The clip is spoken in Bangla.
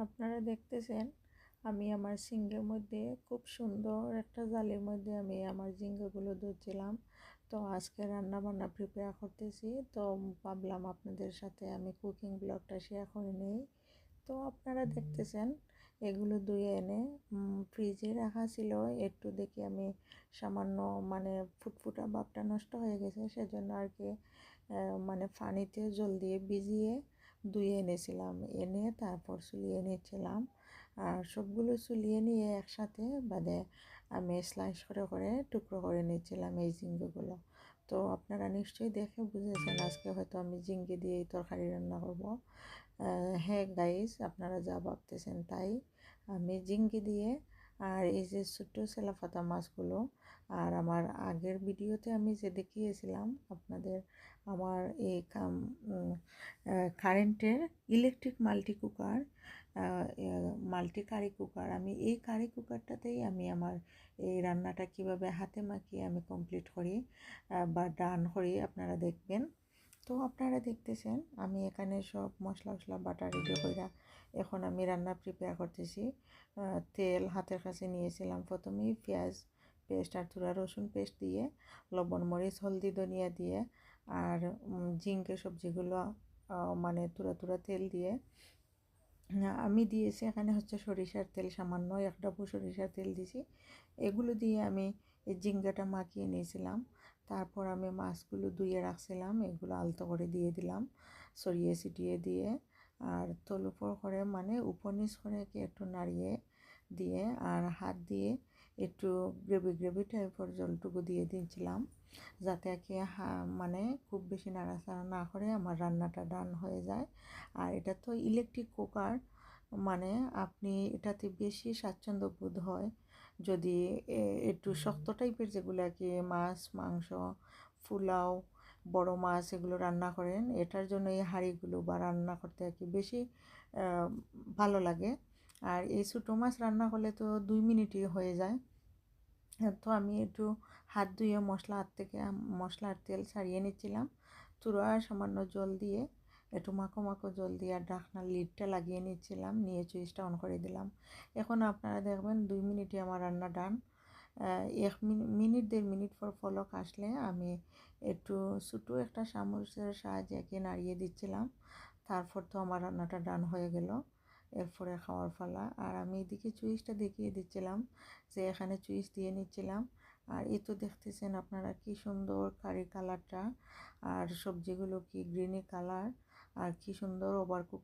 আপনারা দেখতেছেন আমি আমার সিঙ্কের মধ্যে খুব সুন্দর একটা জালের মধ্যে আমি আমার ঝিঙ্গাগুলো ধুচ্ছিলাম। তো আজকে রান্না বান্না প্রিপেয়ার করতেছি, তো ভাবলাম আপনাদের সাথে আমি কুকিং ব্লগটা শেয়ার করে নিই। তো আপনারা দেখতেছেন এগুলো ধুয়ে এনে ফ্রিজে রাখা ছিল। একটু দেখি আমি সামান্য মানে ফুটফুটা ভাবটা নষ্ট হয়ে গেছে, সেজন্য আর কি মানে পানিতে জল দিয়ে ভিজিয়ে ধুয়ে এনেছিলাম, এনে তারপর সুলিয়ে নিয়েছিলাম। আর সবগুলো সুলিয়ে নিয়ে একসাথে বাদে আমি স্লাইস করে করে টুকরো করে নিয়েছিলাম এই ঝিঙ্গেগুলো। তো আপনারা নিশ্চয়ই দেখে বুঝেছেন আজকে হয়তো আমি ঝিঙ্গে দিয়ে এই তরকারি রান্না করবো। হ্যাঁ গাইস, আপনারা যা ভাবতেছেন তাই, আমি ঝিঙ্গে দিয়ে আর এই যে ছোট্ট সেলাফাতা মাছগুলো। আর আমার আগের ভিডিওতে আমি যে দেখিয়েছিলাম আপনাদের আমার এই কারেন্টের electric multi cooker, multi curry cooker, আমি এই কারি কুকারটাতেই আমি আমার এই রান্নাটা কিভাবে হাতে মাখিয়ে আমি কমপ্লিট করি বা ডান করি আপনারা দেখবেন। তো আপনারা দেখতেছেন আমি এখানে সব মশলা মশলা বাটা রেডি করে এখন আমি রান্না প্রিপেয়ার করতেছি। তেল হাতের কাছে নিয়েছিলাম, প্রথমেই পেঁয়াজ পেস্ট আর তুরা রসুন পেস্ট দিয়ে লবণ মরিচ হলদি ধনিয়া দিয়ে আর ঝিঙ্গে সবজিগুলো মানে তুরা তুরা তেল দিয়ে আমি দিয়েছি এখানে হচ্ছে সরিষার তেল, সামান্য এক ডাবু সরিষার তেল দিয়েছি। এগুলো দিয়ে আমি এই ঝিঙ্গাটা মাখিয়ে নিয়েছিলাম। তারপর আমি মাছগুলো ধুয়ে রাখছিলাম, এগুলো আলতো করে দিয়ে দিলাম, ছড়িয়ে ছিটিয়ে দিয়ে আর তল উপর করে মানে উপর নিচ করে একটু নাড়িয়ে দিয়ে আর হাত দিয়ে একটু গ্রেভি গ্রেভি টাইপের জলটুকু দিয়ে দিয়েছিলাম, যাতে কি মানে খুব বেশি নাড়াচাড়া না করে আমার রান্নাটা ডান হয়ে যায়। আর এটা তো ইলেকট্রিক কুকার, মানে আপনি এটাতে বেশি স্বাচ্ছন্দ্য বোধ হয় যদি একটু শক্ত টাইপের যেগুলো আর কি মাছ মাংস পোলাও বড় মাছ এগুলো রান্না করেন, এটার জন্য এই হাঁড়িগুলো বা রান্না করতে আর কি বেশি ভালো লাগে। আর এই ছোটো মাছ রান্না করলে তো 2 মিনিটই হয়ে যায়। তো আমি একটু হাত ধুয়ে মশলার থেকে মশলার তেল ছাড়িয়ে নিচ্ছিলাম, তুরা সামান্য জল দিয়ে একটু মাখো মাখো জল দিয়ে আর ঢাকনার লিডটা লাগিয়ে নিচ্ছিলাম, নিয়ে সুইচটা অন করে দিলাম। এখন আপনারা দেখবেন 2 মিনিটে আমার রান্না ডান। 1 মিনিট 1.5 মিনিট পর ফলক আসলে আমি একটু ছোটো একটা চামচের সাহায্যে একে নাড়িয়ে দিচ্ছিলাম। তারপর তো আমার রান্নাটা ডান হয়ে গেল, এরপরে খাওয়ার পালা। আর আমি এদিকে চুইসটা দেখিয়ে দিচ্ছিলাম যে এখানে চুইস দিয়ে নিচ্ছিলাম। আর এই তো দেখতেছেন আপনারা কি সুন্দর কারি কালারটা, আর সবজিগুলো কি গ্রিনি কালার, আর কি সুন্দর ওভারকুক